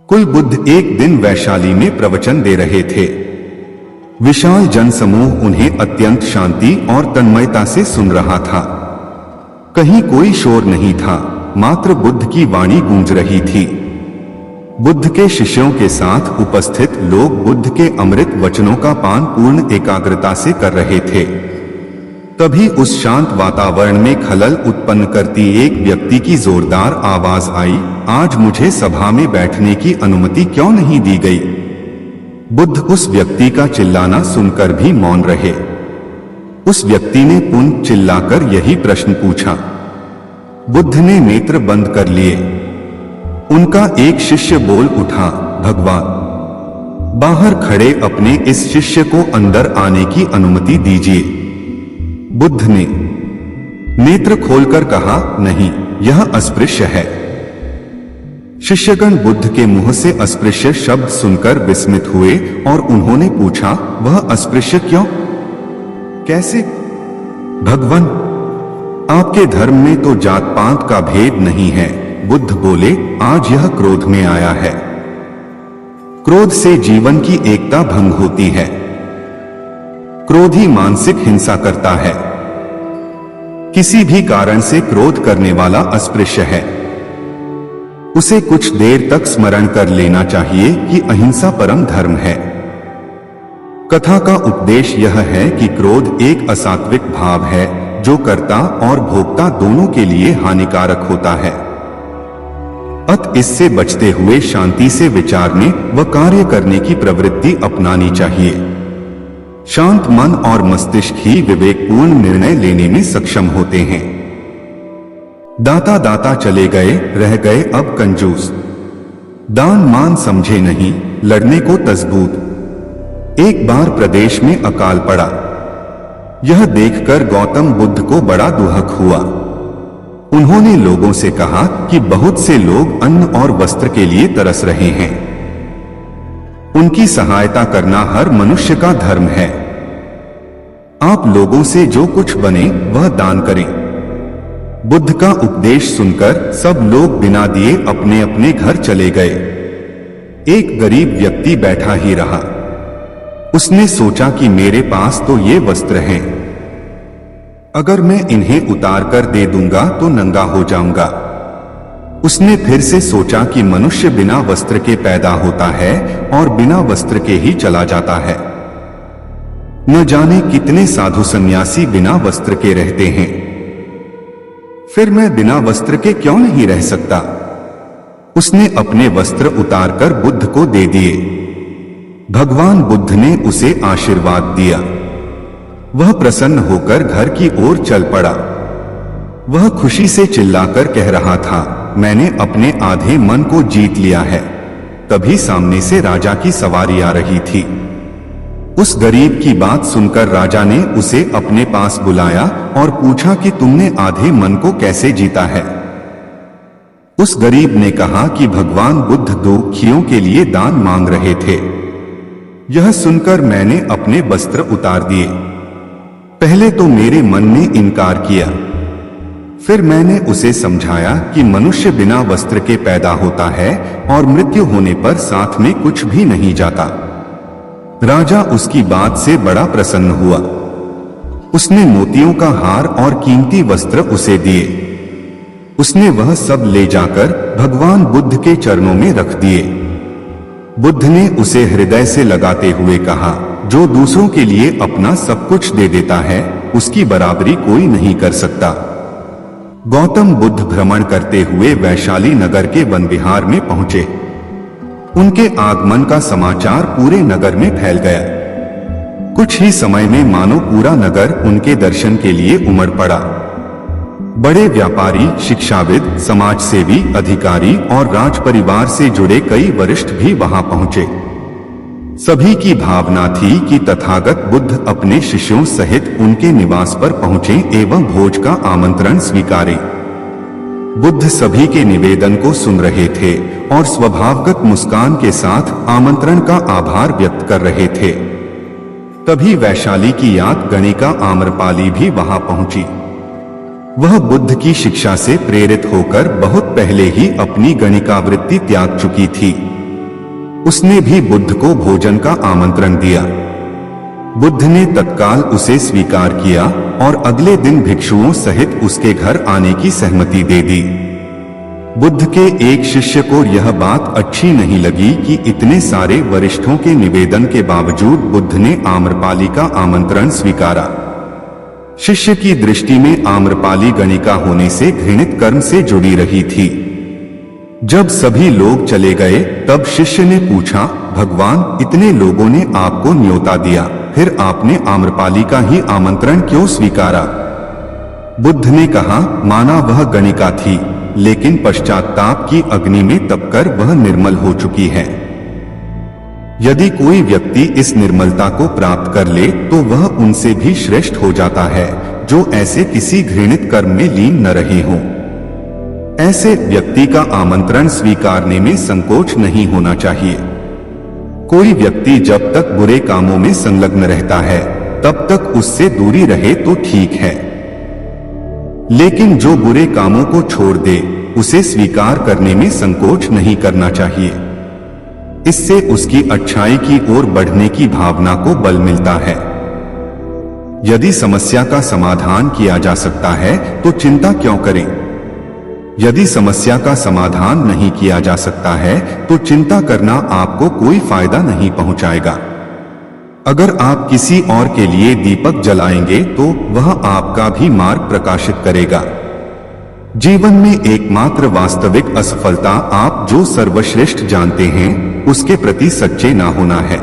कुल बुद्ध एक दिन वैशाली में प्रवचन दे रहे थे। विशाल जनसमूह उन्हें अत्यंत शांति और तन्मयता से सुन रहा था। कहीं कोई शोर नहीं था, मात्र बुद्ध की वाणी गूंज रही थी। बुद्ध के शिष्यों के साथ उपस्थित लोग बुद्ध के अमृत वचनों का पान पूर्ण एकाग्रता से कर रहे थे। तभी उस शांत वातावरण में खलल उत्पन्न करती एक व्यक्ति की जोरदार आवाज आई, आज मुझे सभा में बैठने की अनुमति क्यों नहीं दी गई? बुद्ध उस व्यक्ति का चिल्लाना सुनकर भी मौन रहे। उस व्यक्ति ने पुनः चिल्लाकर यही प्रश्न पूछा। बुद्ध ने नेत्र बंद कर लिए। उनका एक शिष्य बोल उठा, भगवान, बाहर खड़े अपने इस शिष्य को अंदर आने की अनुमति दीजिए। बुद्ध ने नेत्र खोलकर कहा, नहीं, यह अस्पृश्य है। शिष्यगण बुद्ध के मुंह से अस्पृश्य शब्द सुनकर विस्मित हुए और उन्होंने पूछा, वह अस्पृश्य क्यों? कैसे? भगवान, आपके धर्म में तो जात पात का भेद नहीं है। बुद्ध बोले, आज यह क्रोध में आया है। क्रोध से जीवन की एकता भंग होती है। क्रोधी मानसिक हिंसा करता है। किसी भी कारण से क्रोध करने वाला अस्पृश्य है। उसे कुछ देर तक स्मरण कर लेना चाहिए कि अहिंसा परम धर्म है। कथा का उपदेश यह है कि क्रोध एक असात्विक भाव है जो कर्ता और भोक्ता दोनों के लिए हानिकारक होता है। अत इससे बचते हुए शांति से विचारने व कार्य करने की प्रवृत्ति अपनानी चाहिए। शांत मन और मस्तिष्क ही विवेकपूर्ण निर्णय लेने में सक्षम होते हैं। दाता दाता चले गए, रह गए अब कंजूस। दान मान समझे नहीं, लड़ने को तजबूत। एक बार प्रदेश में अकाल पड़ा। यह देखकर गौतम बुद्ध को बड़ा दुहक हुआ। उन्होंने लोगों से कहा कि बहुत से लोग अन्न और वस्त्र के लिए तरस रहे हैं। उनकी सहायता करना हर मनुष्य का धर्म है। आप लोगों से जो कुछ बने वह दान करें। बुद्ध का उपदेश सुनकर सब लोग बिना दिए अपने अपने घर चले गए। एक गरीब व्यक्ति बैठा ही रहा। उसने सोचा कि मेरे पास तो ये वस्त्र हैं, अगर मैं इन्हें उतार कर दे दूंगा तो नंगा हो जाऊंगा। उसने फिर से सोचा कि मनुष्य बिना वस्त्र के पैदा होता है और बिना वस्त्र के ही चला जाता है। न जाने कितने साधु सन्यासी बिना वस्त्र के रहते हैं। फिर मैं बिना वस्त्र के क्यों नहीं रह सकता? उसने अपने वस्त्र उतारकर बुद्ध को दे दिए। भगवान बुद्ध ने उसे आशीर्वाद दिया। वह प्रसन्न होकर घर की ओर चल पड़ा। वह खुशी से चिल्लाकर कह रहा था, मैंने अपने आधे मन को जीत लिया है। तभी सामने से राजा की सवारी आ रही थी। उस गरीब की बात सुनकर राजा ने उसे अपने पास बुलाया और पूछा कि तुमने आधे मन को कैसे जीता है? उस गरीब ने कहा कि भगवान बुद्ध दुखियों के लिए दान मांग रहे थे। यह सुनकर मैंने अपने वस्त्र उतार दिए। पहले तो मेरे मन ने इनकार किया, फिर मैंने उसे समझाया कि मनुष्य बिना वस्त्र के पैदा होता है और मृत्यु होने पर साथ में कुछ भी नहीं जाता। राजा उसकी बात से बड़ा प्रसन्न हुआ। उसने मोतियों का हार और कीमती वस्त्र उसे दिए। उसने वह सब ले जाकर भगवान बुद्ध के चरणों में रख दिए। बुद्ध ने उसे हृदय से लगाते हुए कहा, जो दूसरों के लिए अपना सब कुछ दे देता है उसकी बराबरी कोई नहीं कर सकता। गौतम बुद्ध भ्रमण करते हुए वैशाली नगर के वन विहार में पहुंचे। उनके आगमन का समाचार पूरे नगर में फैल गया। कुछ ही समय में मानो पूरा नगर उनके दर्शन के लिए उमड़ पड़ा। बड़े व्यापारी, शिक्षाविद, समाजसेवी, अधिकारी और राज परिवार से जुड़े कई वरिष्ठ भी वहां पहुंचे। सभी की भावना थी कि तथागत बुद्ध अपने शिष्यों सहित उनके निवास पर पहुंचे एवं भोज का आमंत्रण स्वीकारें। बुद्ध सभी के निवेदन को सुन रहे थे और स्वभावगत मुस्कान के साथ आमंत्रण का आभार व्यक्त कर रहे थे। तभी वैशाली की याद गणिका आम्रपाली भी वहां पहुंची। वह बुद्ध की शिक्षा से प्रेरित होकर बहुत पहले ही अपनी गणिकावृत्ति त्याग चुकी थी। उसने भी बुद्ध को भोजन का आमंत्रण दिया। बुद्ध ने तत्काल उसे स्वीकार किया और अगले दिन भिक्षुओं सहित उसके घर आने की सहमति दे दी। बुद्ध के एक शिष्य को यह बात अच्छी नहीं लगी कि इतने सारे वरिष्ठों के निवेदन के बावजूद बुद्ध ने आम्रपाली का आमंत्रण स्वीकारा। शिष्य की दृष्टि में आम्रपाली गणिका होने से घृणित कर्म से जुड़ी रही थी। जब सभी लोग चले गए तब शिष्य ने पूछा, भगवान, इतने लोगों ने आपको न्योता दिया, फिर आपने आम्रपाली का ही आमंत्रण क्यों स्वीकारा? बुद्ध ने कहा, माना वह गणिका थी, लेकिन पश्चाताप की अग्नि में तपकर वह निर्मल हो चुकी है। यदि कोई व्यक्ति इस निर्मलता को प्राप्त कर ले तो वह उनसे भी श्रेष्ठ हो जाता है जो ऐसे किसी घृणित कर्म में लीन न रहे हों। ऐसे व्यक्ति का आमंत्रण स्वीकारने में संकोच नहीं होना चाहिए। कोई व्यक्ति जब तक बुरे कामों में संलग्न रहता है तब तक उससे दूरी रहे तो ठीक है, लेकिन जो बुरे कामों को छोड़ दे उसे स्वीकार करने में संकोच नहीं करना चाहिए। इससे उसकी अच्छाई की ओर बढ़ने की भावना को बल मिलता है। यदि समस्या का समाधान किया जा सकता है तो चिंता क्यों करें? यदि समस्या का समाधान नहीं किया जा सकता है तो चिंता करना आपको कोई फायदा नहीं पहुंचाएगा। अगर आप किसी और के लिए दीपक जलाएंगे तो वह आपका भी मार्ग प्रकाशित करेगा। जीवन में एकमात्र वास्तविक असफलता आप जो सर्वश्रेष्ठ जानते हैं उसके प्रति सच्चे ना होना है।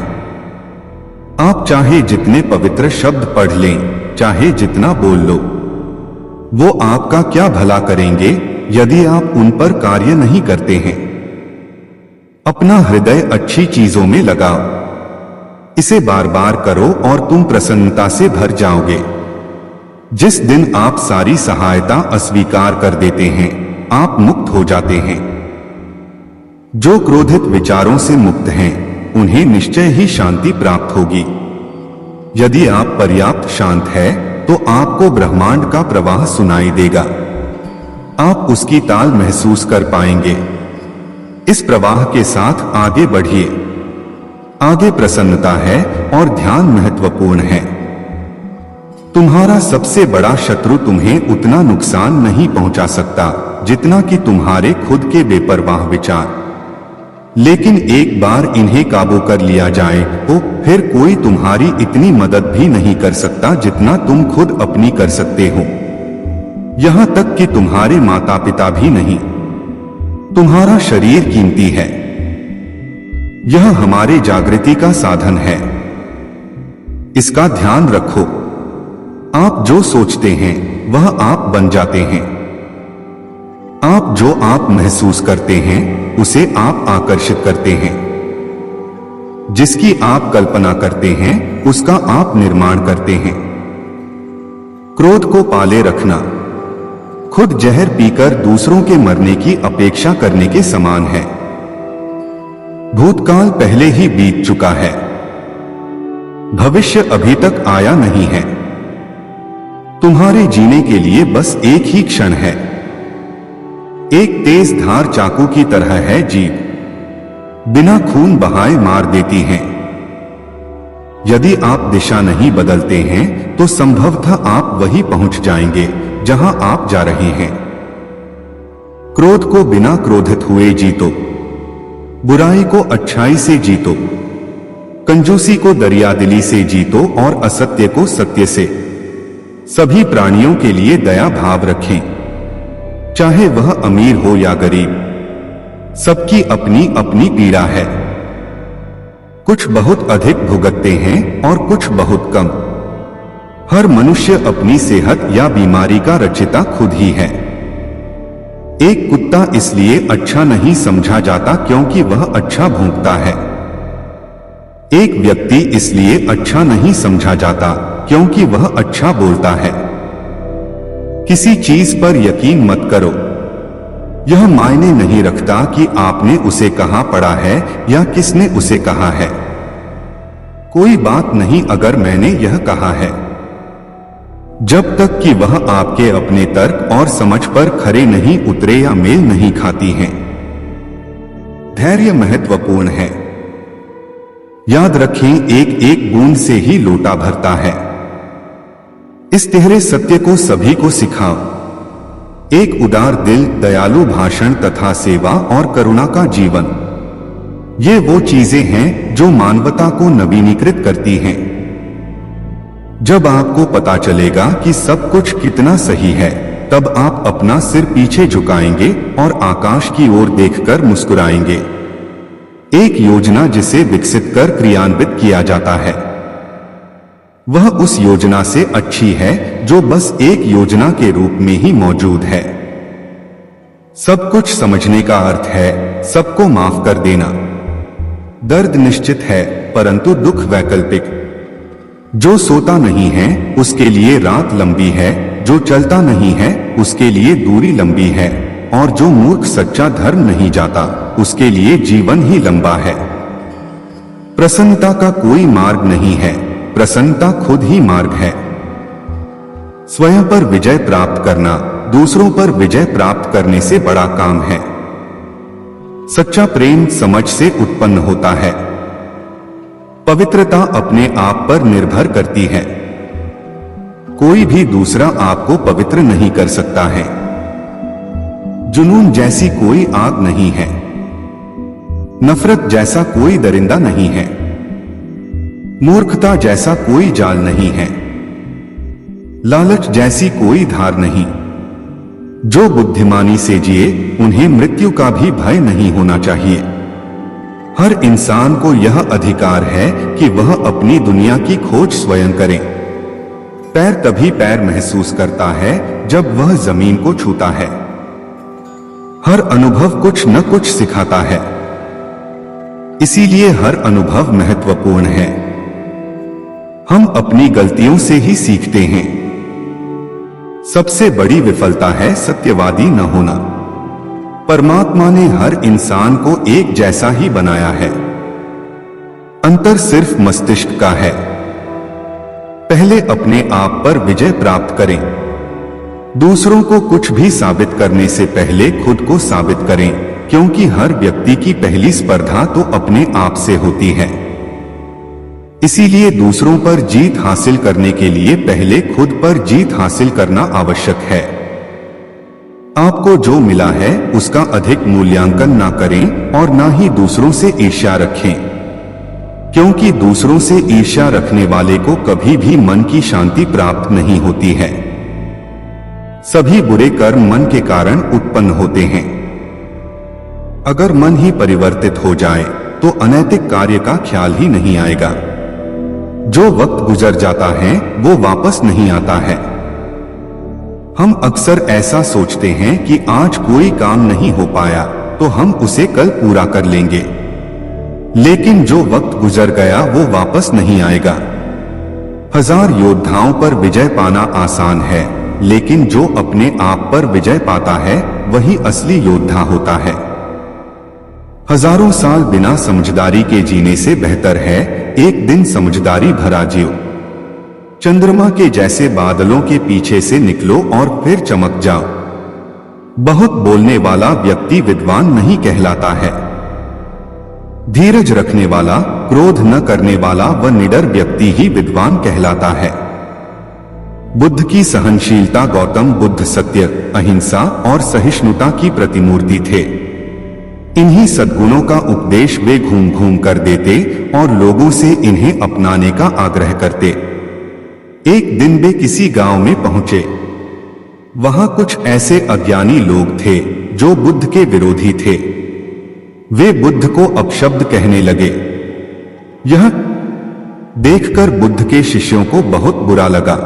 आप चाहे जितने पवित्र शब्द पढ़ लें, चाहे जितना बोल लो, वो आपका क्या भला करेंगे यदि आप उन पर कार्य नहीं करते हैं। अपना हृदय अच्छी चीजों में लगाओ, इसे बार बार करो और तुम प्रसन्नता से भर जाओगे। जिस दिन आप सारी सहायता अस्वीकार कर देते हैं, आप मुक्त हो जाते हैं। जो क्रोधित विचारों से मुक्त हैं, उन्हें निश्चय ही शांति प्राप्त होगी। यदि आप पर्याप्त शांत है तो आपको ब्रह्मांड का प्रवाह सुनाई देगा। आप उसकी ताल महसूस कर पाएंगे। इस प्रवाह के साथ आगे बढ़िए। आगे प्रसन्नता है और ध्यान महत्वपूर्ण है। तुम्हारा सबसे बड़ा शत्रु तुम्हें उतना नुकसान नहीं पहुंचा सकता जितना कि तुम्हारे खुद के बेपरवाह विचार। लेकिन एक बार इन्हें काबू कर लिया जाए तो फिर कोई तुम्हारी इतनी मदद भी नहीं कर सकता जितना तुम खुद अपनी कर सकते हो। यहां तक कि तुम्हारे माता पिता भी नहीं। तुम्हारा शरीर कीमती है। यह हमारे जागृति का साधन है। इसका ध्यान रखो। आप जो सोचते हैं वह आप बन जाते हैं। आप जो आप महसूस करते हैं उसे आप आकर्षित करते हैं। जिसकी आप कल्पना करते हैं उसका आप निर्माण करते हैं। क्रोध को पाले रखना खुद जहर पीकर दूसरों के मरने की अपेक्षा करने के समान है। भूतकाल पहले ही बीत चुका है। भविष्य अभी तक आया नहीं है। तुम्हारे जीने के लिए बस एक ही क्षण है। एक तेज धार चाकू की तरह है जीभ, बिना खून बहाए मार देती है। यदि आप दिशा नहीं बदलते हैं तो संभवतः आप वहीं पहुंच जाएंगे जहां आप जा रहे हैं। क्रोध को बिना क्रोधित हुए जीतो। बुराई को अच्छाई से जीतो। कंजूसी को दरियादिली से जीतो और असत्य को सत्य से। सभी प्राणियों के लिए दया भाव रखें, चाहे वह अमीर हो या गरीब। सबकी अपनी अपनी पीड़ा है। कुछ बहुत अधिक भुगतते हैं और कुछ बहुत कम। हर मनुष्य अपनी सेहत या बीमारी का रचयिता खुद ही है। एक कुत्ता इसलिए अच्छा नहीं समझा जाता क्योंकि वह अच्छा भौंकता है। एक व्यक्ति इसलिए अच्छा नहीं समझा जाता क्योंकि वह अच्छा बोलता है। किसी चीज पर यकीन मत करो। यह मायने नहीं रखता कि आपने उसे कहां पढ़ा है या किसने उसे कहा है। कोई बात नहीं अगर मैंने यह कहा है, जब तक कि वह आपके अपने तर्क और समझ पर खरे नहीं उतरे या मेल नहीं खाती हैं। धैर्य महत्वपूर्ण है। याद रखें, एक एक बूंद से ही लोटा भरता है। इस तिहरे सत्य को सभी को सिखाओ। एक उदार दिल, दयालु भाषण तथा सेवा और करुणा का जीवन, ये वो चीजें हैं जो मानवता को नवीनीकृत करती हैं। जब आपको पता चलेगा कि सब कुछ कितना सही है, तब आप अपना सिर पीछे झुकाएंगे और आकाश की ओर देखकर मुस्कुराएंगे। एक योजना जिसे विकसित कर क्रियान्वित किया जाता है, वह उस योजना से अच्छी है जो बस एक योजना के रूप में ही मौजूद है। सब कुछ समझने का अर्थ है सबको माफ कर देना। दर्द निश्चित है परंतु दुख वैकल्पिक। जो सोता नहीं है उसके लिए रात लंबी है, जो चलता नहीं है उसके लिए दूरी लंबी है, और जो मूर्ख सच्चा धर्म नहीं जाता उसके लिए जीवन ही लंबा है। प्रसन्नता का कोई मार्ग नहीं है, प्रसन्नता खुद ही मार्ग है। स्वयं पर विजय प्राप्त करना दूसरों पर विजय प्राप्त करने से बड़ा काम है। सच्चा प्रेम समझ से उत्पन्न होता है। पवित्रता अपने आप पर निर्भर करती है। कोई भी दूसरा आपको पवित्र नहीं कर सकता है। जुनून जैसी कोई आग नहीं है। नफरत जैसा कोई दरिंदा नहीं है। मूर्खता जैसा कोई जाल नहीं है। लालच जैसी कोई धार नहीं। जो बुद्धिमानी से जिए उन्हें मृत्यु का भी भय नहीं होना चाहिए। हर इंसान को यह अधिकार है कि वह अपनी दुनिया की खोज स्वयं करे। पैर तभी पैर महसूस करता है जब वह जमीन को छूता है। हर अनुभव कुछ न कुछ सिखाता है, इसीलिए हर अनुभव महत्वपूर्ण है। हम अपनी गलतियों से ही सीखते हैं। सबसे बड़ी विफलता है सत्यवादी न होना। परमात्मा ने हर इंसान को एक जैसा ही बनाया है। अंतर सिर्फ मस्तिष्क का है। पहले अपने आप पर विजय प्राप्त करें। दूसरों को कुछ भी साबित करने से पहले खुद को साबित करें, क्योंकि हर व्यक्ति की पहली स्पर्धा तो अपने आप से होती है। इसीलिए दूसरों पर जीत हासिल करने के लिए पहले खुद पर जीत हासिल करना आवश्यक है। आपको जो मिला है उसका अधिक मूल्यांकन ना करें और ना ही दूसरों से ईर्ष्या रखें, क्योंकि दूसरों से ईर्ष्या रखने वाले को कभी भी मन की शांति प्राप्त नहीं होती है। सभी बुरे कर्म मन के कारण उत्पन्न होते हैं। अगर मन ही परिवर्तित हो जाए तो अनैतिक कार्य का ख्याल ही नहीं आएगा। जो वक्त गुजर जाता है वो वापस नहीं आता है। हम अक्सर ऐसा सोचते हैं कि आज कोई काम नहीं हो पाया तो हम उसे कल पूरा कर लेंगे, लेकिन जो वक्त गुजर गया वो वापस नहीं आएगा। 1000 योद्धाओं पर विजय पाना आसान है, लेकिन जो अपने आप पर विजय पाता है वही असली योद्धा होता है। हजारों साल बिना समझदारी के जीने से बेहतर है एक दिन समझदारी भरा जियो। चंद्रमा के जैसे बादलों के पीछे से निकलो और फिर चमक जाओ। बहुत बोलने वाला व्यक्ति विद्वान नहीं कहलाता है। धीरज रखने वाला, क्रोध न करने वाला व निडर व्यक्ति ही विद्वान कहलाता है। बुद्ध की सहनशीलता, गौतम बुद्ध सत्य, अहिंसा और सहिष्णुता की प्रतिमूर्ति थे। इन्हीं सद्गुणों का उपदेश वे घूम घूम कर देते और लोगों से इन्हें अपनाने का आग्रह करते। एक दिन वे किसी गांव में पहुंचे। वहां कुछ ऐसे अज्ञानी लोग थे जो बुद्ध के विरोधी थे। वे बुद्ध को अपशब्द कहने लगे। यह देखकर बुद्ध के शिष्यों को बहुत बुरा लगा।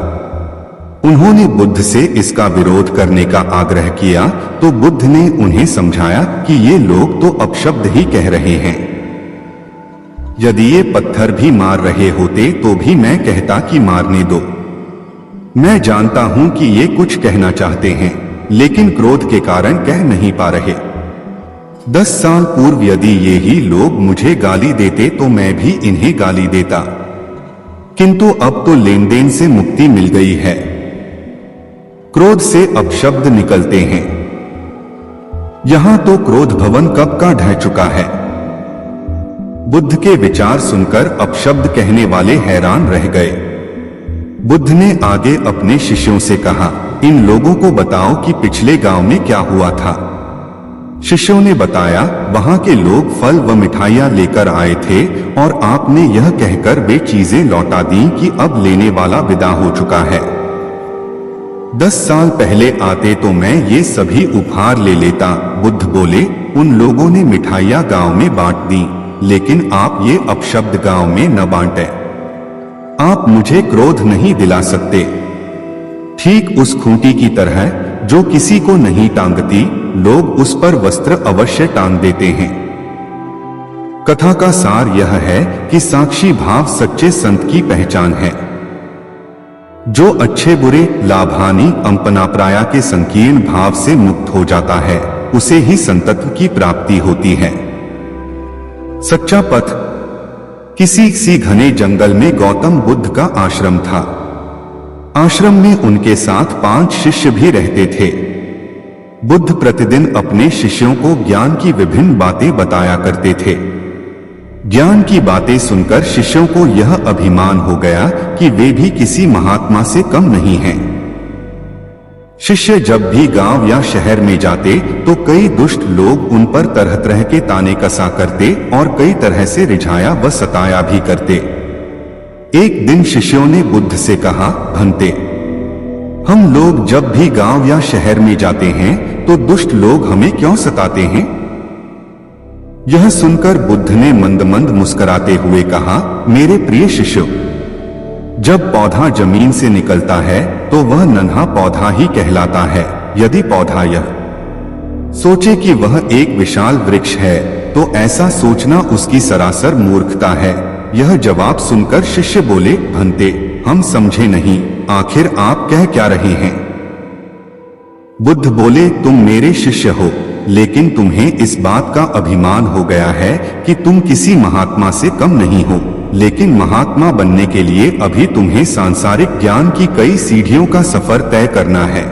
उन्होंने बुद्ध से इसका विरोध करने का आग्रह किया तो बुद्ध ने उन्हें समझाया कि ये लोग तो अपशब्द ही कह रहे हैं। यदि ये पत्थर भी मार रहे होते तो भी मैं कहता कि मारने दो। मैं जानता हूं कि ये कुछ कहना चाहते हैं, लेकिन क्रोध के कारण कह नहीं पा रहे। 10 साल पूर्व यदि ये ही लोग मुझे गाली देते तो मैं भी इन्हें गाली देता, किंतु अब तो लेन देन से मुक्ति मिल गई है। क्रोध से अपशब्द निकलते हैं। यहां तो क्रोध भवन कब का ढह चुका है। बुद्ध के विचार सुनकर अपशब्द कहने वाले हैरान रह गए। बुद्ध ने आगे अपने शिष्यों से कहा, इन लोगों को बताओ कि पिछले गांव में क्या हुआ था। शिष्यों ने बताया, वहां के लोग फल व मिठाइयां लेकर आए थे और आपने यह कहकर वे चीजें लौटा दी कि अब लेने वाला विदा हो चुका है। 10 साल पहले आते तो मैं ये सभी उपहार ले लेता। बुद्ध बोले, उन लोगों ने मिठाइयां गांव में बांट दी, लेकिन आप ये अपशब्द गांव में न बांटे। आप मुझे क्रोध नहीं दिला सकते। ठीक उस खूंटी की तरह जो किसी को नहीं टांगती, लोग उस पर वस्त्र अवश्य टांग देते हैं। कथा का सार यह है कि साक्षी भाव सच्चे संत की पहचान है। जो अच्छे बुरे लाभानी अंपनाप्राया के संकीर्ण भाव से मुक्त हो जाता है, उसे ही संतत्व की प्राप्ति होती है। सच्चा पथ। किसी घने जंगल में गौतम बुद्ध का आश्रम था। आश्रम में उनके साथ 5 शिष्य भी रहते थे। बुद्ध प्रतिदिन अपने शिष्यों को ज्ञान की विभिन्न बातें बताया करते थे। ज्ञान की बातें सुनकर शिष्यों को यह अभिमान हो गया कि वे भी किसी महात्मा से कम नहीं हैं। शिष्य जब भी गांव या शहर में जाते तो कई दुष्ट लोग उन पर तरह तरह के ताने कसा करते और कई तरह से रिझाया व सताया भी करते। एक दिन शिष्यों ने बुद्ध से कहा, भंते, हम लोग जब भी गांव या शहर में जाते हैं तो दुष्ट लोग हमें क्यों सताते हैं? यह सुनकर बुद्ध ने मंद मंद मुस्कुराते हुए कहा, मेरे प्रिय शिष्यों, जब पौधा जमीन से निकलता है तो वह नन्हा पौधा ही कहलाता है। यदि पौधा यह सोचे कि वह एक विशाल वृक्ष है तो ऐसा सोचना उसकी सरासर मूर्खता है। यह जवाब सुनकर शिष्य बोले, भंते, हम समझे नहीं, आखिर आप कह क्या रहे हैं? बुद्ध बोले, तुम मेरे शिष्य हो, लेकिन तुम्हें इस बात का अभिमान हो गया है कि तुम किसी महात्मा से कम नहीं हो। लेकिन महात्मा बनने के लिए अभी तुम्हें सांसारिक ज्ञान की कई सीढ़ियों का सफर तय करना है।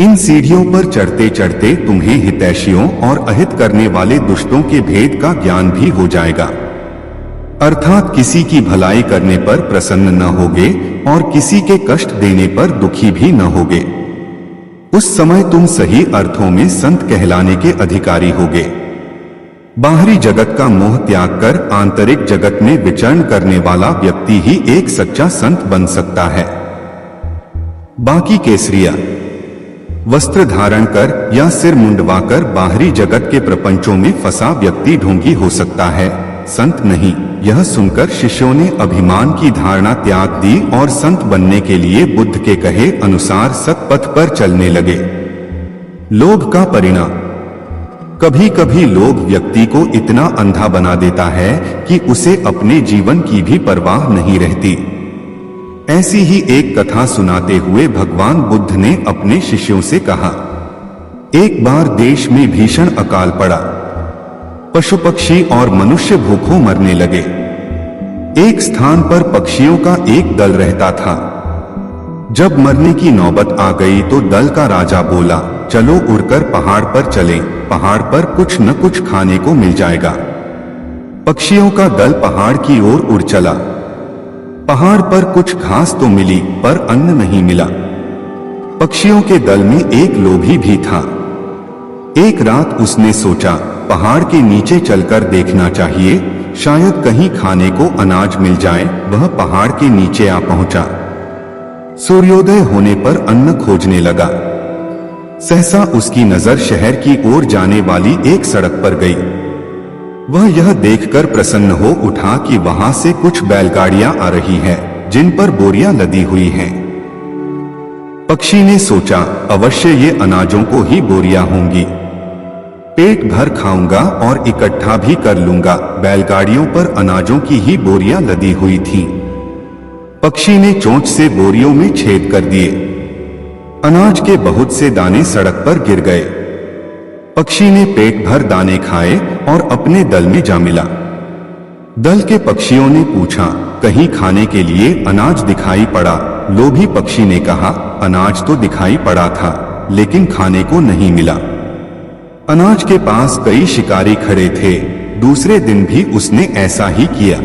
इन सीढ़ियों पर चढ़ते चढ़ते तुम्हें हितैषियों और अहित करने वाले दुष्टों के भेद का ज्ञान भी हो जाएगा। अर्थात किसी की भलाई करने पर प्रसन्न न होगे और किसी के कष्ट देने पर दुखी भी न होगे। उस समय तुम सही अर्थों में संत कहलाने के अधिकारी होगे। बाहरी जगत का मोह त्याग कर आंतरिक जगत में विचरण करने वाला व्यक्ति ही एक सच्चा संत बन सकता है। बाकी केसरिया वस्त्र धारण कर या सिर मुंडवाकर बाहरी जगत के प्रपंचों में फंसा व्यक्ति ढोंगी हो सकता है, संत नहीं। यह सुनकर शिष्यों ने अभिमान की धारणा त्याग दी और संत बनने के लिए बुद्ध के कहे अनुसार सत्पथ पर चलने लगे। लोभ का परिणाम। कभी कभी लोभ व्यक्ति को इतना अंधा बना देता है कि उसे अपने जीवन की भी परवाह नहीं रहती। ऐसी ही एक कथा सुनाते हुए भगवान बुद्ध ने अपने शिष्यों से कहा, एक बार देश में भीषण अकाल पड़ा। पशु पक्षी और मनुष्य भूखों मरने लगे। एक स्थान पर पक्षियों का एक दल रहता था। जब मरने की नौबत आ गई तो दल का राजा बोला, चलो उड़कर पहाड़ पर चलें, पहाड़ पर कुछ न कुछ खाने को मिल जाएगा। पक्षियों का दल पहाड़ की ओर उड़ चला। पहाड़ पर कुछ घास तो मिली पर अन्न नहीं मिला। पक्षियों के दल में एक लोभी भी था। एक रात उसने सोचा, पहाड़ के नीचे चलकर देखना चाहिए, शायद कहीं खाने को अनाज मिल जाए। वह पहाड़ के नीचे आ पहुंचा। सूर्योदय होने पर अन्न खोजने लगा। सहसा उसकी नजर शहर की ओर जाने वाली एक सड़क पर गई। वह यह देखकर प्रसन्न हो उठा कि वहां से कुछ बैलगाड़ियां आ रही हैं, जिन पर बोरियां लदी हुई हैं। पक्षी ने सोचा, अवश्य ये अनाजों को ही बोरियां होंगी। पेट भर खाऊंगा और इकट्ठा भी कर लूंगा। बैलगाड़ियों पर अनाजों की ही बोरियां लदी हुई थीं। पक्षी ने चोंच से बोरियों में छेद कर दिए। अनाज के बहुत से दाने सड़क पर गिर गए। पक्षी ने पेट भर दाने खाए और अपने दल में जा मिला। दल के पक्षियों ने पूछा, कहीं खाने के लिए अनाज दिखाई पड़ा? लोभी पक्षी ने कहा, अनाज तो दिखाई पड़ा था, लेकिन खाने को नहीं मिला। अनाज के पास कई शिकारी खड़े थे। दूसरे दिन भी उसने ऐसा ही किया।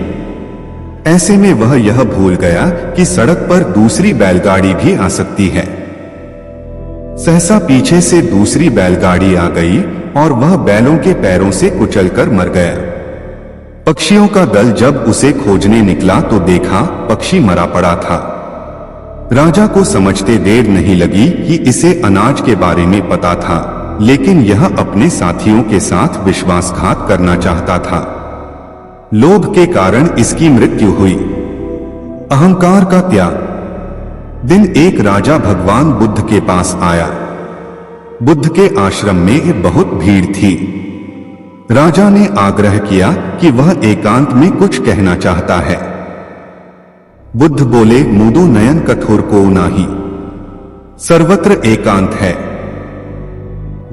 ऐसे में वह यह भूल गया कि सड़क पर दूसरी बैलगाड़ी भी आ सकती है। सहसा पीछे से दूसरी बैलगाड़ी आ गई और वह बैलों के पैरों से कुचलकर मर गया। पक्षियों का दल जब उसे खोजने निकला तो देखा पक्षी मरा पड़ा था। राजा को समझते देर नहीं लगी कि इसे अनाज के बारे में पता था, लेकिन यह अपने साथियों के साथ विश्वासघात करना चाहता था। लोभ के कारण इसकी मृत्यु हुई। अहंकार का त्याग। दिन एक राजा भगवान बुद्ध के पास आया। बुद्ध के आश्रम में बहुत भीड़ थी। राजा ने आग्रह किया कि वह एकांत में कुछ कहना चाहता है। बुद्ध बोले, मुदो नयन कठोर को नाही, सर्वत्र एकांत है।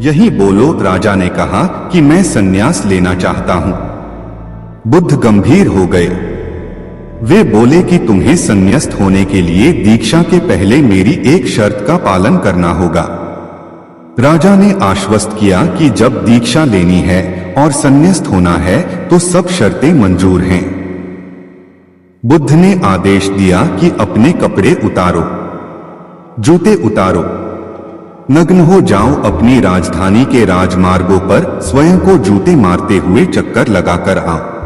यही बोलो। राजा ने कहा कि मैं संन्यास लेना चाहता हूं। बुद्ध गंभीर हो गए। वे बोले कि तुम्हें संन्यास्त होने के लिए दीक्षा के पहले मेरी एक शर्त का पालन करना होगा। राजा ने आश्वस्त किया कि जब दीक्षा लेनी है और संन्यास्त होना है तो सब शर्तें मंजूर हैं। बुद्ध ने आदेश दिया कि अपने कपड़े उतारो, जूते उतारो, नग्न हो जाओ, अपनी राजधानी के राजमार्गों पर स्वयं को जूते मारते हुए चक्कर लगाकर आओ।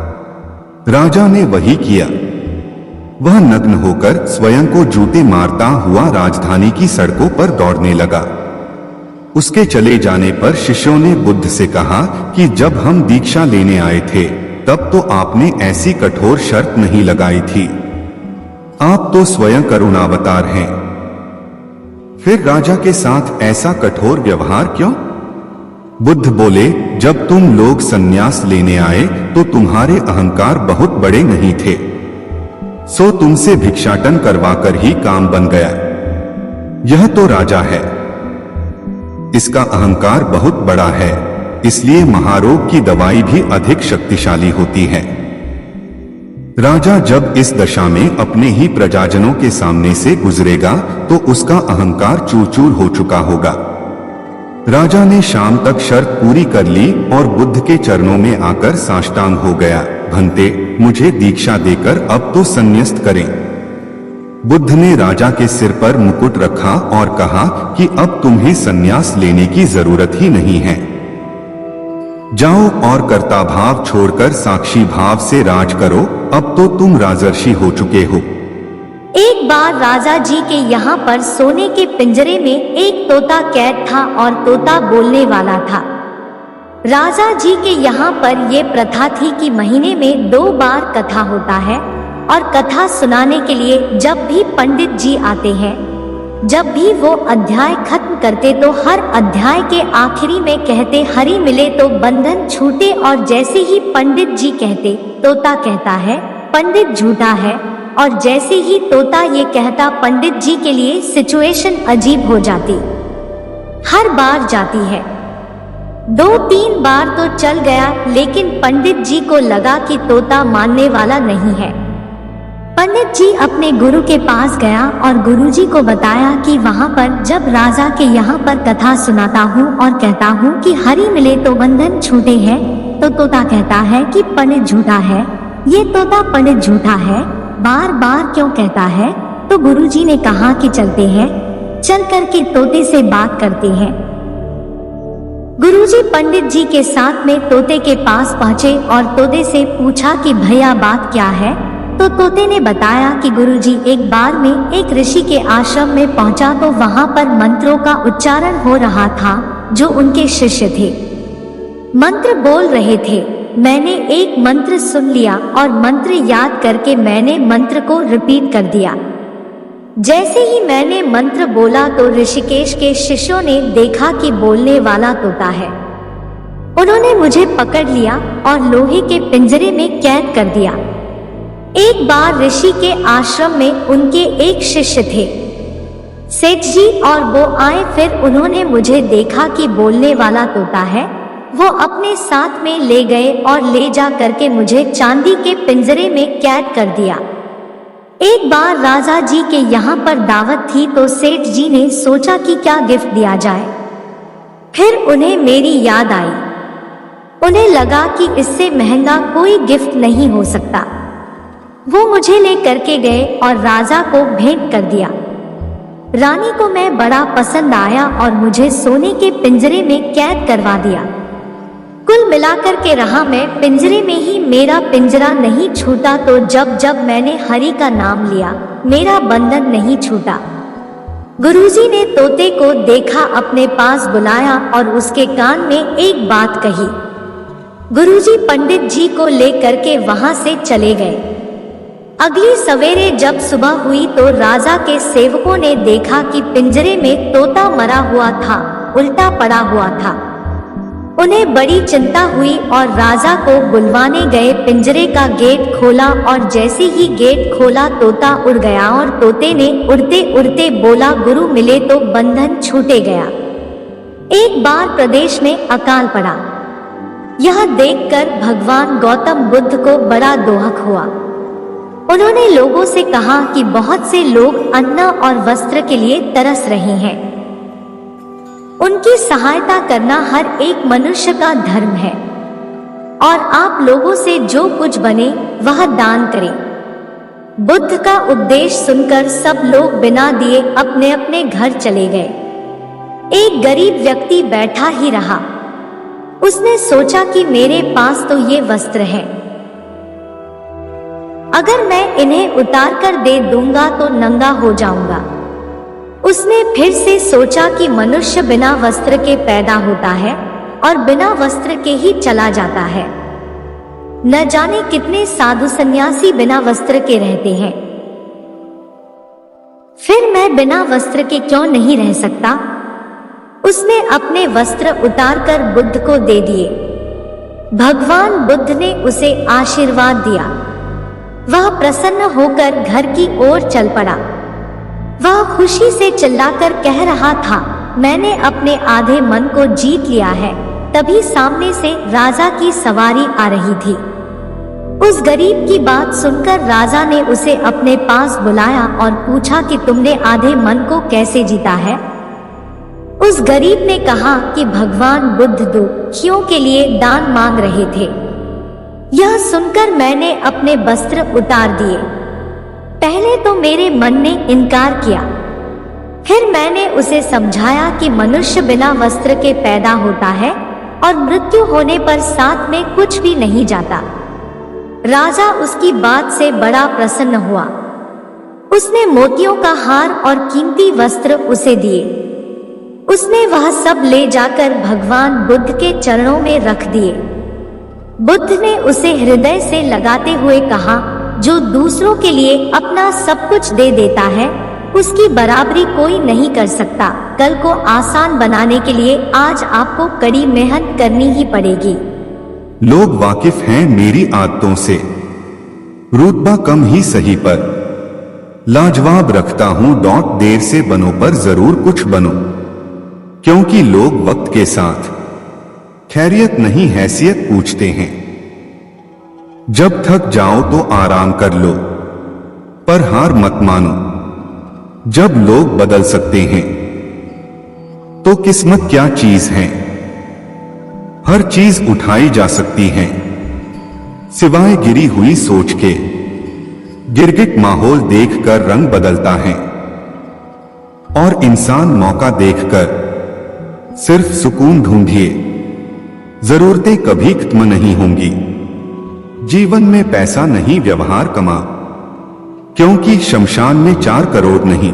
राजा ने वही किया। वह नग्न होकर स्वयं को जूते मारता हुआ राजधानी की सड़कों पर दौड़ने लगा। उसके चले जाने पर शिष्यों ने बुद्ध से कहा कि जब हम दीक्षा लेने आए थे तब तो आपने ऐसी कठोर शर्त नहीं लगाई थी। आप तो स्वयं करुणावतार हैं, फिर राजा के साथ ऐसा कठोर व्यवहार क्यों? बुद्ध बोले, जब तुम लोग संन्यास लेने आए तो तुम्हारे अहंकार बहुत बड़े नहीं थे, सो तुमसे भिक्षाटन करवाकर ही काम बन गया। यह तो राजा है, इसका अहंकार बहुत बड़ा है, इसलिए महारोग की दवाई भी अधिक शक्तिशाली होती है। राजा जब इस दशा में अपने ही प्रजाजनों के सामने से गुजरेगा तो उसका अहंकार चूर चूर हो चुका होगा। राजा ने शाम तक शर्त पूरी कर ली और बुद्ध के चरणों में आकर साष्टांग हो गया। भंते, मुझे दीक्षा देकर अब तो संन्यास्त करें। बुद्ध ने राजा के सिर पर मुकुट रखा और कहा कि अब तुम्हें संन्यास लेने की जरूरत ही नहीं है। जाओ और कर्ता भाव छोड़कर साक्षी भाव से राज करो, अब तो तुम राजर्षि हो चुके हो। एक बार राजा जी के यहाँ पर सोने के पिंजरे में एक तोता कैद था और तोता बोलने वाला था। राजा जी के यहाँ पर ये प्रथा थी कि महीने में 2 बार कथा होता है और कथा सुनाने के लिए जब भी पंडित जी आते हैं, जब भी वो अध्याय खत्म करते तो हर अध्याय के आखिरी में कहते हरि मिले तो बंधन छूटे, और जैसे ही पंडित जी कहते तोता कहता है पंडित झूठा है, और जैसे ही तोता ये कहता पंडित जी के लिए सिचुएशन अजीब हो जाती। हर बार जाती है, 2-3 बार तो चल गया, लेकिन पंडित जी को लगा कि तोता मानने वाला नहीं है। पंडित जी अपने गुरु के पास गया और गुरुजी को बताया कि वहाँ पर जब राजा के यहाँ पर कथा सुनाता हूँ और कहता हूँ कि हरि मिले तो बंधन छूटे हैं, तो तोता कहता है कि पंडित झूठा है। ये तोता पंडित झूठा है बार बार क्यों कहता है? तो गुरुजी ने कहा कि चलते हैं, चल करके तोते से बात करते हैं। गुरुजी पंडित जी के साथ में तोते के पास पहुँचे और तोते से पूछा कि भैया बात क्या है? तो तोते ने बताया कि गुरुजी एक बार में एक ऋषि के आश्रम में पहुंचा तो वहां पर मंत्रों का उच्चारण हो रहा था जो उनके शिष्य थे। मंत्र बोल रहे थे। मैंने एक मंत्र सुन लिया और मंत्र याद करके मैंने मंत्र को रिपीट कर दिया। जैसे ही मैंने मंत्र बोला तो ऋषिकेश के शिष्यों ने देखा कि बोलने वाला तोता है। उन्होंने मुझे पकड़ लिया और लोहे के पिंजरे में कैद कर दिया। एक बार ऋषि के आश्रम में उनके एक शिष्य थे सेठ जी, और वो आए। फिर उन्होंने मुझे देखा कि बोलने वाला तोता है, वो अपने साथ में ले गए और ले जा करके मुझे चांदी के पिंजरे में कैद कर दिया। एक बार राजा जी के यहाँ पर दावत थी तो सेठ जी ने सोचा कि क्या गिफ्ट दिया जाए। फिर उन्हें मेरी याद आई। उन्हें लगा कि इससे महंगा कोई गिफ्ट नहीं हो सकता। वो मुझे ले करके गए और राजा को भेंट कर दिया। रानी को मैं बड़ा पसंद आया और मुझे सोने के पिंजरे में कैद करवा दिया। कुल मिलाकर के रहा मैं पिंजरे में ही, मेरा पिंजरा नहीं छूटा। तो जब जब मैंने हरि का नाम लिया, मेरा बंधन नहीं छूटा। गुरुजी ने तोते को देखा, अपने पास बुलाया और उसके कान में एक बात कही। गुरुजी पंडित जी को लेकर के वहां से चले गए। अगली सवेरे जब सुबह हुई तो राजा के सेवकों ने देखा कि पिंजरे में तोता मरा हुआ था, उल्टा पड़ा हुआ था। उन्हें बड़ी चिंता हुई और राजा को बुलवाने गए। पिंजरे का गेट खोला और जैसे ही गेट खोला तोता उड़ गया और तोते ने उड़ते उड़ते बोला, गुरु मिले तो बंधन छूटे गया। एक बार प्रदेश में अकाल पड़ा। यह देखकर भगवान गौतम बुद्ध को बड़ा दोहक हुआ। उन्होंने लोगों से कहा कि बहुत से लोग अन्न और वस्त्र के लिए तरस रहे हैं। उनकी सहायता करना हर एक मनुष्य का धर्म है और आप लोगों से जो कुछ बने वह दान करें। बुद्ध का उपदेश सुनकर सब लोग बिना दिए अपने अपने घर चले गए। एक गरीब व्यक्ति बैठा ही रहा। उसने सोचा कि मेरे पास तो ये वस्त्र हैं, अगर मैं इन्हें उतार कर दे दूंगा तो नंगा हो जाऊंगा। उसने फिर से सोचा कि मनुष्य बिना वस्त्र के पैदा होता है और बिना वस्त्र के ही चला जाता है। न जाने कितने साधु सन्यासी बिना वस्त्र के रहते हैं, फिर मैं बिना वस्त्र के क्यों नहीं रह सकता। उसने अपने वस्त्र उतारकर बुद्ध को दे दिए। भगवान बुद्ध ने उसे आशीर्वाद दिया। वह प्रसन्न होकर घर की ओर चल पड़ा। वह खुशी से चिल्लाकर कह रहा था, मैंने अपने आधे मन को जीत लिया है। तभी सामने से राजा की सवारी आ रही थी। उस गरीब की बात सुनकर राजा ने उसे अपने पास बुलाया और पूछा कि तुमने आधे मन को कैसे जीता है। उस गरीब ने कहा कि भगवान बुद्ध दुखियों के लिए दान मांग रहे थे। यह सुनकर मैंने अपने वस्त्र उतार दिए। पहले तो मेरे मन ने इनकार किया, फिर मैंने उसे समझाया कि मनुष्य बिना वस्त्र के पैदा होता है और मृत्यु होने पर साथ में कुछ भी नहीं जाता। राजा उसकी बात से बड़ा प्रसन्न हुआ। उसने मोतियों का हार और कीमती वस्त्र उसे दिए। उसने वह सब ले जाकर भगवान बुद्ध के चरणों में रख दिए। बुद्ध ने उसे हृदय से लगाते हुए कहा, जो दूसरों के लिए अपना सब कुछ दे देता है उसकी बराबरी कोई नहीं कर सकता। कल को आसान बनाने के लिए आज आपको कड़ी मेहनत करनी ही पड़ेगी। लोग वाकिफ हैं मेरी आदतों से, रुतबा कम ही सही पर लाजवाब रखता हूं। देर से बनो पर जरूर कुछ बनो, क्योंकि लोग वक्त के साथ खैरियत नहीं हैसियत पूछते हैं। जब थक जाओ तो आराम कर लो, पर हार मत मानो। जब लोग बदल सकते हैं तो किस्मत क्या चीज है। हर चीज उठाई जा सकती है सिवाय गिरी हुई सोच के। गिरगिट माहौल देखकर रंग बदलता है और इंसान मौका देखकर सिर्फ सुकून ढूंढिए। जरूरतें कभी खत्म नहीं होंगी। जीवन में पैसा नहीं व्यवहार कमा, क्योंकि शमशान में 4 करोड़ नहीं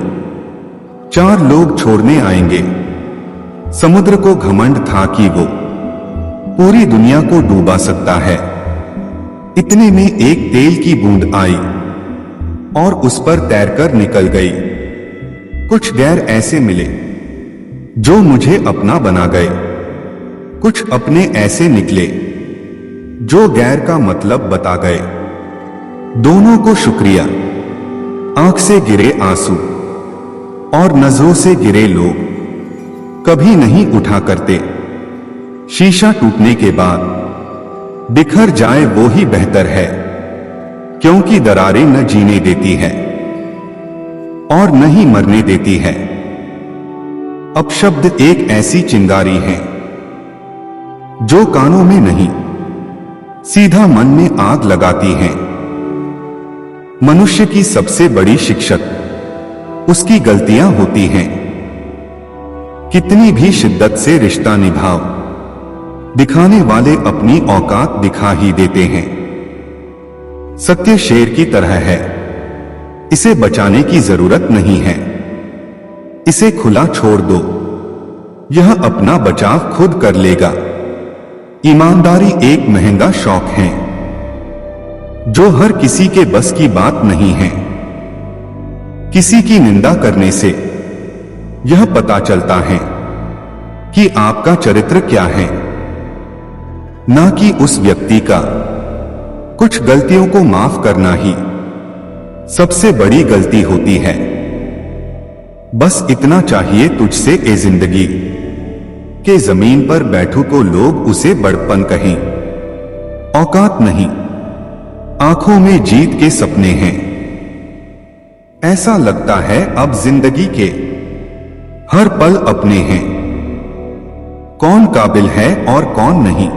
4 लोग छोड़ने आएंगे। समुद्र को घमंड था कि वो पूरी दुनिया को डूबा सकता है। इतने में एक तेल की बूंद आई और उस पर तैरकर निकल गई। कुछ गैर ऐसे मिले जो मुझे अपना बना गए, कुछ अपने ऐसे निकले जो गैर का मतलब बता गए। दोनों को शुक्रिया। आंख से गिरे आंसू और नजरों से गिरे लोग कभी नहीं उठा करते। शीशा टूटने के बाद बिखर जाए वो ही बेहतर है, क्योंकि दरारें न जीने देती है और न ही मरने देती है। अपशब्द एक ऐसी चिंगारी है जो कानों में नहीं, सीधा मन में आग लगाती हैं। मनुष्य की सबसे बड़ी शिक्षक उसकी गलतियां होती हैं। कितनी भी शिद्दत से रिश्ता निभाओ, दिखाने वाले अपनी औकात दिखा ही देते हैं। सत्य शेर की तरह है, इसे बचाने की जरूरत नहीं है। इसे खुला छोड़ दो, यह अपना बचाव खुद कर लेगा। ईमानदारी एक महंगा शौक है जो हर किसी के बस की बात नहीं है। किसी की निंदा करने से यह पता चलता है कि आपका चरित्र क्या है, ना कि उस व्यक्ति का। कुछ गलतियों को माफ करना ही सबसे बड़ी गलती होती है। बस इतना चाहिए तुझसे ए जिंदगी के जमीन पर बैठू तो लोग उसे बड़पन कहें। औकात नहीं, आंखों में जीत के सपने हैं। ऐसा लगता है अब जिंदगी के हर पल अपने हैं। कौन काबिल है और कौन नहीं,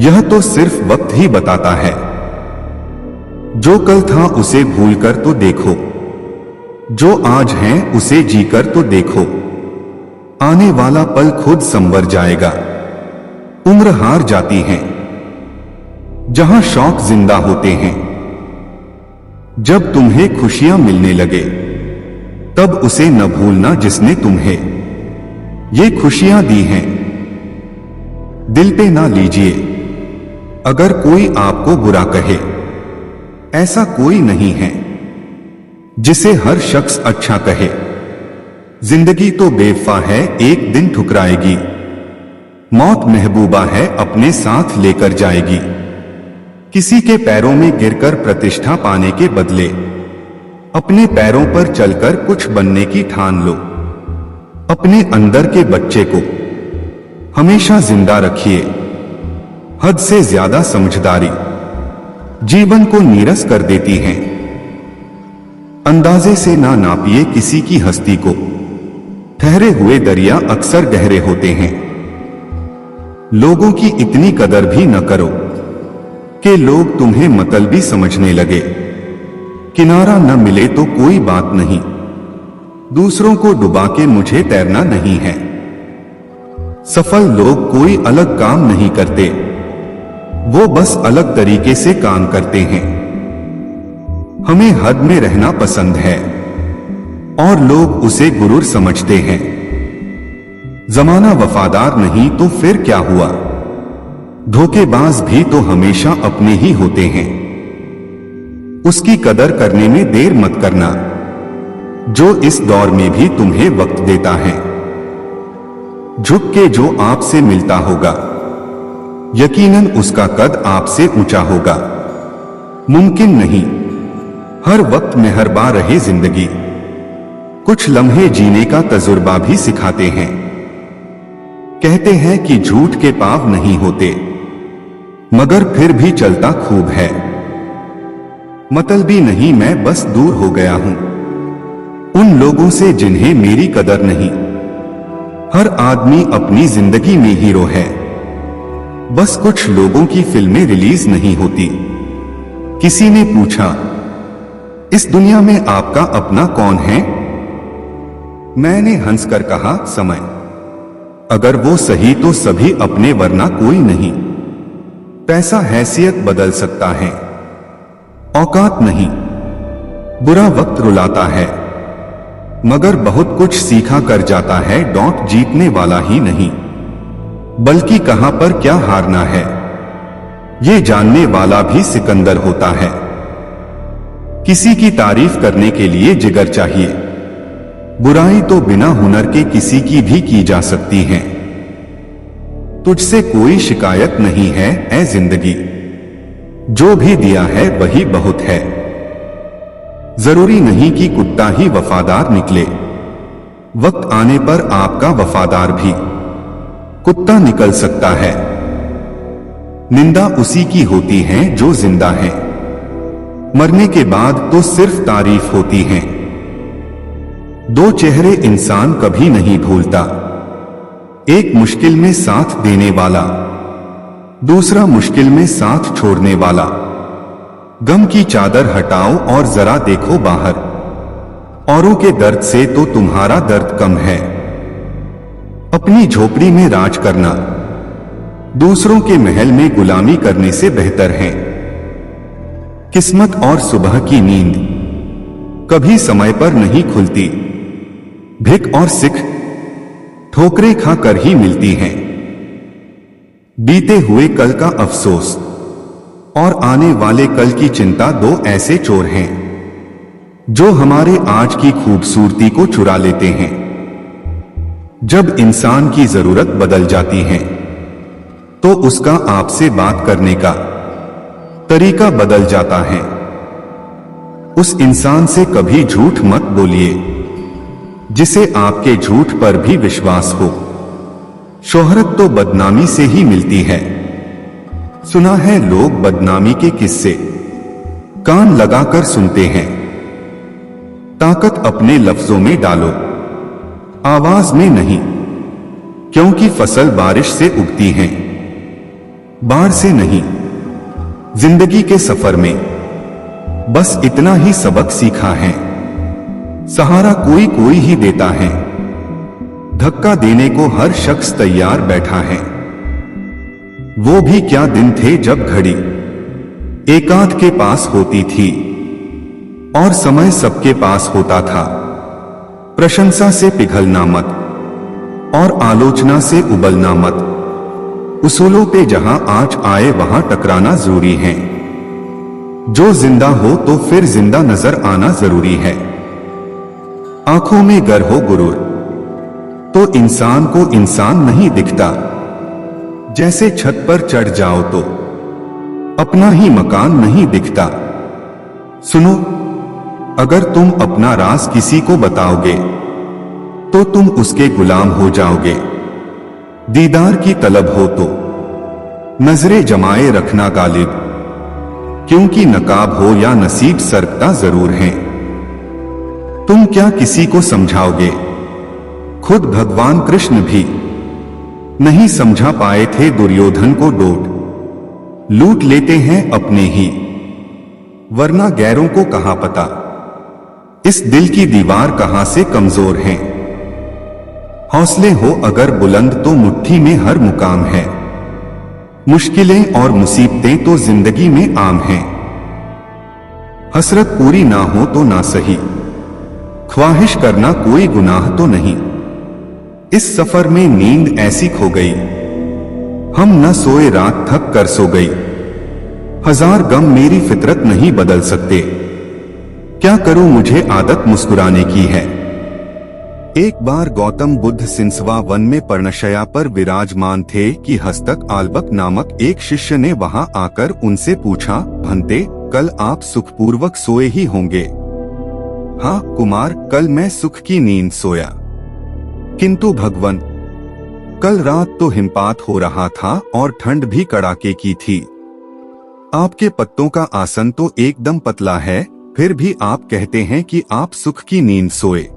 यह तो सिर्फ वक्त ही बताता है। जो कल था उसे भूलकर तो देखो, जो आज है उसे जीकर तो देखो। आने वाला पल खुद संवर जाएगा। उम्र हार जाती है जहां शौक जिंदा होते हैं। जब तुम्हें खुशियां मिलने लगे तब उसे न भूलना जिसने तुम्हें ये खुशियां दी हैं। दिल पे ना लीजिए अगर कोई आपको बुरा कहे। ऐसा कोई नहीं है जिसे हर शख्स अच्छा कहे। जिंदगी तो बेवफा है, एक दिन ठुकराएगी। मौत महबूबा है, अपने साथ लेकर जाएगी। किसी के पैरों में गिरकर प्रतिष्ठा पाने के बदले अपने पैरों पर चलकर कुछ बनने की ठान लो। अपने अंदर के बच्चे को हमेशा जिंदा रखिए। हद से ज्यादा समझदारी जीवन को नीरस कर देती है। अंदाजे से ना नापिए किसी की हस्ती को। ठहरे हुए दरिया अक्सर गहरे होते हैं। लोगों की इतनी कदर भी न करो कि लोग तुम्हें मतलबी समझने लगे। किनारा न मिले तो कोई बात नहीं, दूसरों को डुबा के मुझे तैरना नहीं है। सफल लोग कोई अलग काम नहीं करते, वो बस अलग तरीके से काम करते हैं। हमें हद में रहना पसंद है और लोग उसे गुरूर समझते हैं। जमाना वफादार नहीं तो फिर क्या हुआ? धोखेबाज भी तो हमेशा अपने ही होते हैं। उसकी कदर करने में देर मत करना जो इस दौर में भी तुम्हें वक्त देता है। झुक के जो आपसे मिलता होगा यकीनन उसका कद आपसे ऊंचा होगा। मुमकिन नहीं हर वक्त मेहरबान रहे जिंदगी। कुछ लम्हे जीने का तजुर्बा भी सिखाते हैं। कहते हैं कि झूठ के पाव नहीं होते, मगर फिर भी चलता खूब है। मतलबी नहीं, मैं बस दूर हो गया हूं उन लोगों से जिन्हें मेरी कदर नहीं। हर आदमी अपनी जिंदगी में हीरो है, बस कुछ लोगों की फिल्में रिलीज नहीं होती। किसी ने पूछा, इस दुनिया में आपका अपना कौन है? मैंने हंसकर कहा, समय। अगर वो सही तो सभी अपने, वरना कोई नहीं। पैसा हैसियत बदल सकता है, औकात नहीं। बुरा वक्त रुलाता है, मगर बहुत कुछ सीखा कर जाता है। डॉट जीतने वाला ही नहीं, बल्कि कहां पर क्या हारना है ये जानने वाला भी सिकंदर होता है। किसी की तारीफ करने के लिए जिगर चाहिए। बुराई तो बिना हुनर के किसी की भी की जा सकती है। तुझसे कोई शिकायत नहीं है ऐ जिंदगी, जो भी दिया है वही बहुत है। जरूरी नहीं कि कुत्ता ही वफादार निकले, वक्त आने पर आपका वफादार भी कुत्ता निकल सकता है। निंदा उसी की होती है जो जिंदा है, मरने के बाद तो सिर्फ तारीफ होती है। दो चेहरे इंसान कभी नहीं भूलता, एक मुश्किल में साथ देने वाला, दूसरा मुश्किल में साथ छोड़ने वाला। गम की चादर हटाओ और जरा देखो बाहर, औरों के दर्द से तो तुम्हारा दर्द कम है। अपनी झोपड़ी में राज करना दूसरों के महल में गुलामी करने से बेहतर है। किस्मत और सुबह की नींद कभी समय पर नहीं खुलती। भिक और सिख ठोकरें खाकर ही मिलती हैं। बीते हुए कल का अफसोस और आने वाले कल की चिंता दो ऐसे चोर हैं जो हमारे आज की खूबसूरती को चुरा लेते हैं। जब इंसान की जरूरत बदल जाती है तो उसका आपसे बात करने का तरीका बदल जाता है। उस इंसान से कभी झूठ मत बोलिए जिसे आपके झूठ पर भी विश्वास हो। शोहरत तो बदनामी से ही मिलती है। सुना है लोग बदनामी के किस्से कान लगाकर सुनते हैं। ताकत अपने लफ्जों में डालो, आवाज में नहीं, क्योंकि फसल बारिश से उगती है, बाढ़ से नहीं। जिंदगी के सफर में बस इतना ही सबक सीखा है, सहारा कोई कोई ही देता है। धक्का देने को हर शख्स तैयार बैठा है। वो भी क्या दिन थे जब घड़ी एकांत के पास होती थी और समय सबके पास होता था। प्रशंसा से पिघलना मत और आलोचना से उबलना मत। उसूलों पे जहां आँच आए वहां टकराना जरूरी है। जो जिंदा हो तो फिर जिंदा नजर आना जरूरी है। आंखों में गर हो गुरूर तो इंसान को इंसान नहीं दिखता। जैसे छत पर चढ़ जाओ तो अपना ही मकान नहीं दिखता। सुनो, अगर तुम अपना राज किसी को बताओगे तो तुम उसके गुलाम हो जाओगे। दीदार की तलब हो तो नजरें जमाए रखना गालिब, क्योंकि नकाब हो या नसीब सरकता जरूर है। तुम क्या किसी को समझाओगे? खुद भगवान कृष्ण भी नहीं समझा पाए थे दुर्योधन को। डोट लूट लेते हैं अपने ही, वरना गैरों को कहां पता इस दिल की दीवार कहां से कमजोर है। हौसले हो अगर बुलंद तो मुट्ठी में हर मुकाम है। मुश्किलें और मुसीबतें तो जिंदगी में आम हैं। हसरत पूरी ना हो तो ना सही, ख्वाहिश करना कोई गुनाह तो नहीं। इस सफर में नींद ऐसी खो गई, हम न सोए रात थक कर सो गई। हजार गम मेरी फितरत नहीं बदल सकते, क्या करूं मुझे आदत मुस्कुराने की है। एक बार गौतम बुद्ध सिंसवा वन में पर्णशया पर विराजमान थे कि हस्तक आल्बक नामक एक शिष्य ने वहां आकर उनसे पूछा, भंते, कल आप सुखपूर्वक सोए ही होंगे? हाँ कुमार, कल मैं सुख की नींद सोया। किंतु भगवन, कल रात तो हिमपात हो रहा था और ठंड भी कड़ाके की थी। आपके पत्तों का आसन तो एकदम पतला है, फिर भी आप कहते हैं कि आप सुख की नींद सोए।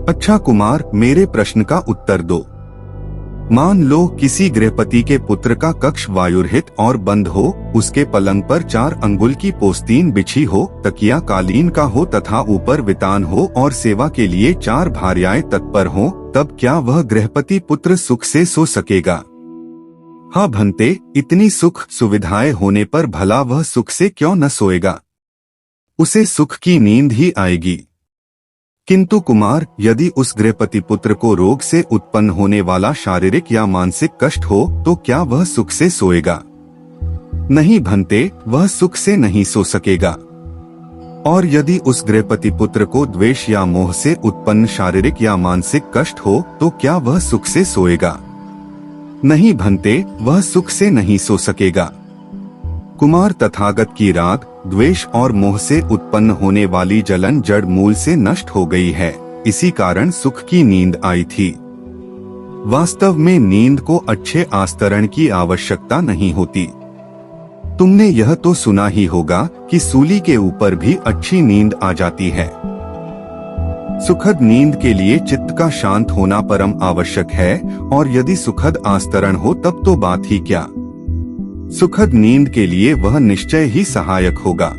अच्छा कुमार, मेरे प्रश्न का उत्तर दो। मान लो किसी गृहपति के पुत्र का कक्ष वायुरहित और बंद हो, उसके पलंग पर 4 अंगुल की पोस्तीन बिछी हो, तकिया कालीन का हो तथा ऊपर वितान हो और सेवा के लिए 4 भार्याएं तत्पर हो, तब क्या वह गृहपति पुत्र सुख से सो सकेगा? हाँ भंते, इतनी सुख सुविधाएं होने पर भला वह सुख से क्यों न सोएगा? उसे सुख की नींद ही आएगी। किंतु कुमार, यदि उस गृहपति पुत्र को रोग से उत्पन्न होने वाला शारीरिक या मानसिक कष्ट हो तो क्या वह सुख से सोएगा? नहीं भंते, वह सुख से नहीं सो सकेगा। और यदि उस गृहपति पुत्र को द्वेष या मोह से उत्पन्न शारीरिक या मानसिक कष्ट हो तो क्या वह सुख से सोएगा? नहीं भंते, वह सुख से नहीं सो सकेगा। कुमार, तथागत की राग, द्वेष और मोह से उत्पन्न होने वाली जलन जड़ मूल से नष्ट हो गई है, इसी कारण सुख की नींद आई थी। वास्तव में नींद को अच्छे आस्तरण की आवश्यकता नहीं होती। तुमने यह तो सुना ही होगा कि सूली के ऊपर भी अच्छी नींद आ जाती है। सुखद नींद के लिए चित्त का शांत होना परम आवश्यक है, और यदि सुखद आस्तरण हो तब तो बात ही क्या। सुखद नींद के लिए वह निश्चय ही सहायक होगा।